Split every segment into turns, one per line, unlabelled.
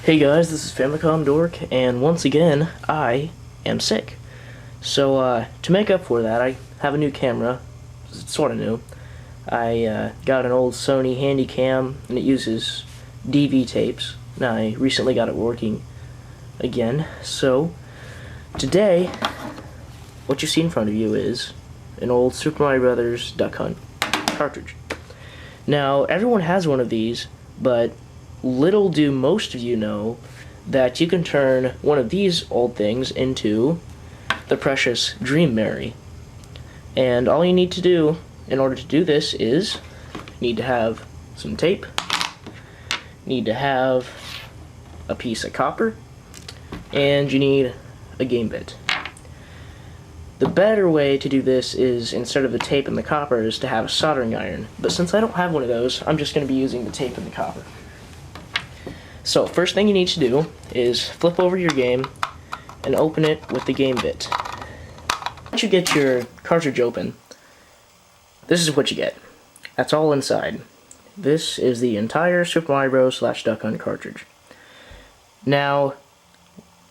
Hey guys, this is Famicom Dork, and once again, I am sick. So, to make up for that, I have a new camera. It's sort of new. I got an old Sony Handycam, and it uses DV tapes. Now, I recently got it working again. So, today, what you see in front of you is an old Super Mario Brothers Duck Hunt cartridge. Now, everyone has one of these, but little do most of you know that you can turn one of these old things into the precious Dream Mary. And all you need to do in order to do this is you need to have some tape, you need to have a piece of copper, and you need a game bit. The better way to do this is, instead of the tape and the copper, is to have a soldering iron. But since I don't have one of those, I'm just going to be using the tape and the copper. So, first thing you need to do is flip over your game and open it with the game bit. Once you get your cartridge open, this is what you get. That's all inside. This is the entire Super Mario Bros. Duck Hunt cartridge. Now,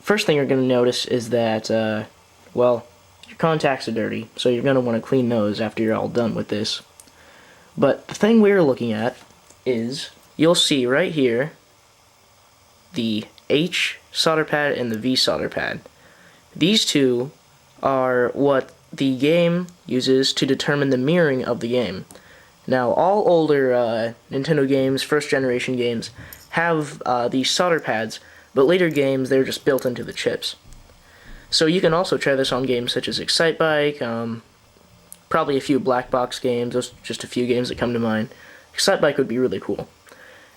first thing you're going to notice is that, well, your contacts are dirty, so you're going to want to clean those after you're all done with this. But the thing we're looking at is, you'll see right here, the H solder pad and the V solder pad. These two are what the game uses to determine the mirroring of the game. Now, all older Nintendo games, first generation games, have these solder pads, but later games, they're just built into the chips. So you can also try this on games such as Excitebike, probably a few black box games, those are just a few games that come to mind. Excitebike would be really cool.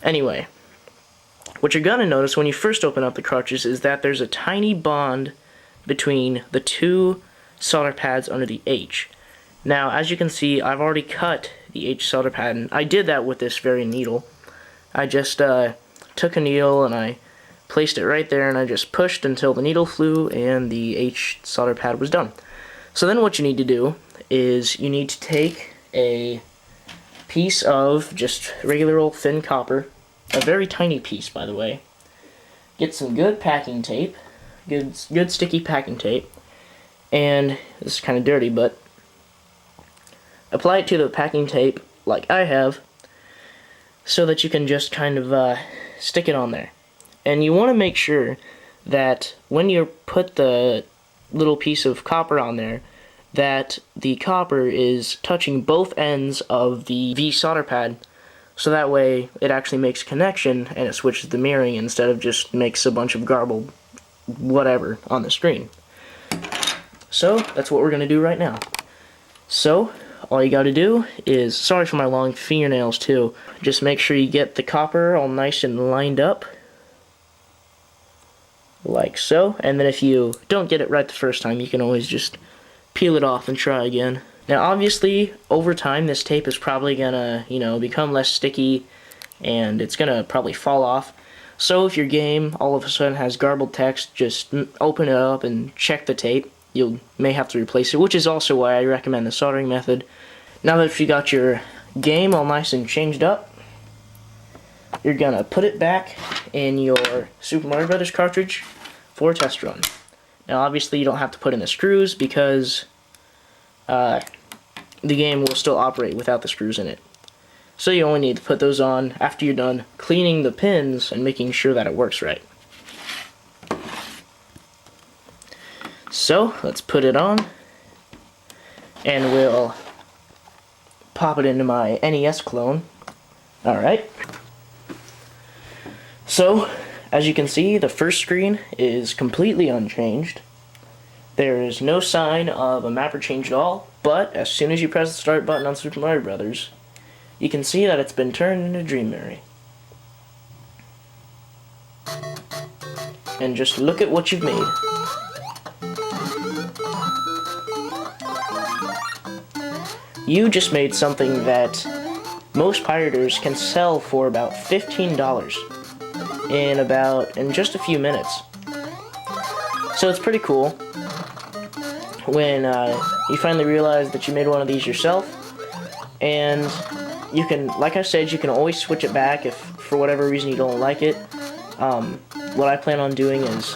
Anyway, what you're going to notice when you first open up the cartridge is that there's a tiny bond between the two solder pads under the H. Now, as you can see, I've already cut the H solder pad, and I did that with this very needle. I just took a needle and I placed it right there, and I just pushed until the needle flew and the H solder pad was done. So then what you need to do is you need to take a piece of just regular old thin copper, a very tiny piece, by the way. Get some good packing tape, good sticky packing tape, and this is kind of dirty, but apply it to the packing tape like I have, so that you can just kind of stick it on there. And you want to make sure that when you put the little piece of copper on there, that the copper is touching both ends of the V solder pad, so that way it actually makes a connection and it switches the mirroring instead of just makes a bunch of garbled whatever on the screen. So that's what we're going to do right now. So all you got to do is, sorry for my long fingernails too, just make sure you get the copper all nice and lined up like so, and then if you don't get it right the first time, you can always just peel it off and try again. Now, obviously, over time, this tape is probably gonna, become less sticky, and it's gonna probably fall off. So if your game all of a sudden has garbled text, just open it up and check the tape. You may have to replace it, which is also why I recommend the soldering method. Now that you got your game all nice and changed up, you're gonna put it back in your Super Mario Brothers cartridge for a test run. Now, obviously, you don't have to put in the screws because the game will still operate without the screws in it. So you only need to put those on after you're done cleaning the pins and making sure that it works right. So, let's put it on, and we'll pop it into my NES clone. Alright. So, as you can see, the first screen is completely unchanged. There is no sign of a mapper change at all, but as soon as you press the start button on Super Mario Brothers, you can see that it's been turned into Dream Mary. And just look at what you've made. You just made something that most pirators can sell for about $15 in just a few minutes. So it's pretty cool when you finally realize that you made one of these yourself, and you can, like I said, you can always switch it back if for whatever reason you don't like it. what I plan on doing is,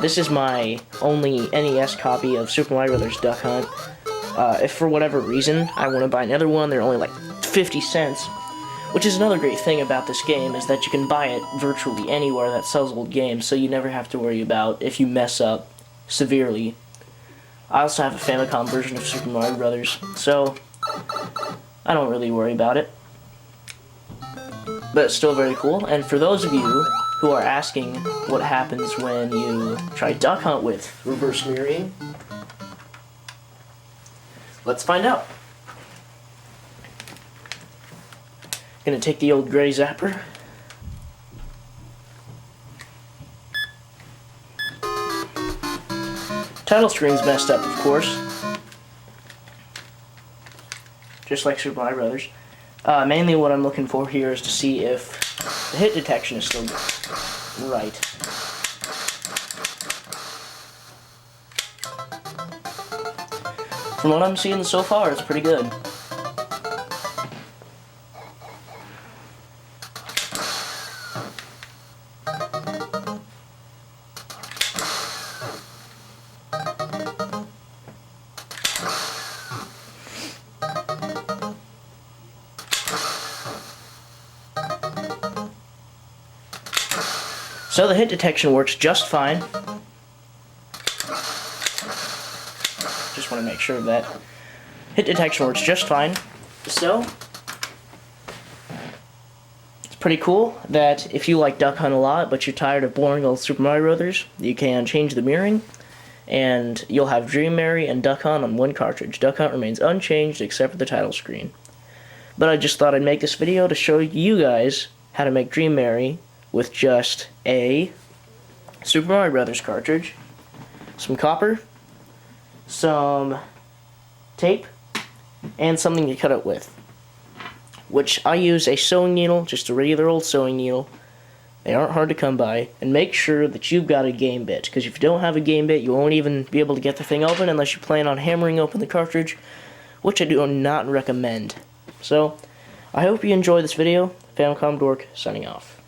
this is my only NES copy of Super Mario Bros. Duck Hunt. If for whatever reason I want to buy another one, they're only like 50 cents. Which is another great thing about this game, is that you can buy it virtually anywhere that sells old games, so you never have to worry about if you mess up severely. I also have a Famicom version of Super Mario Bros., so I don't really worry about it. But it's still very cool, and for those of you who are asking what happens when you try Duck Hunt with reverse mirroring, let's find out. Gonna take the old gray zapper. Title screen's messed up, of course. Just like Super Mario Brothers. Mainly what I'm looking for here is to see if the hit detection is still right. From what I'm seeing so far, it's pretty good. So the hit detection works just fine. Just want to make sure of that. Hit detection works just fine. So it's pretty cool that if you like Duck Hunt a lot, but you're tired of boring old Super Mario Brothers, you can change the mirroring, and you'll have Dream Mary and Duck Hunt on one cartridge. Duck Hunt remains unchanged except for the title screen. But I just thought I'd make this video to show you guys how to make Dream Mary with just a Super Mario Brothers cartridge, some copper, some tape, and something to cut it with. Which I use a sewing needle, just a regular old sewing needle. They aren't hard to come by. And make sure that you've got a game bit, because if you don't have a game bit, you won't even be able to get the thing open unless you plan on hammering open the cartridge, which I do not recommend. So, I hope you enjoyed this video. Famicom Dork, signing off.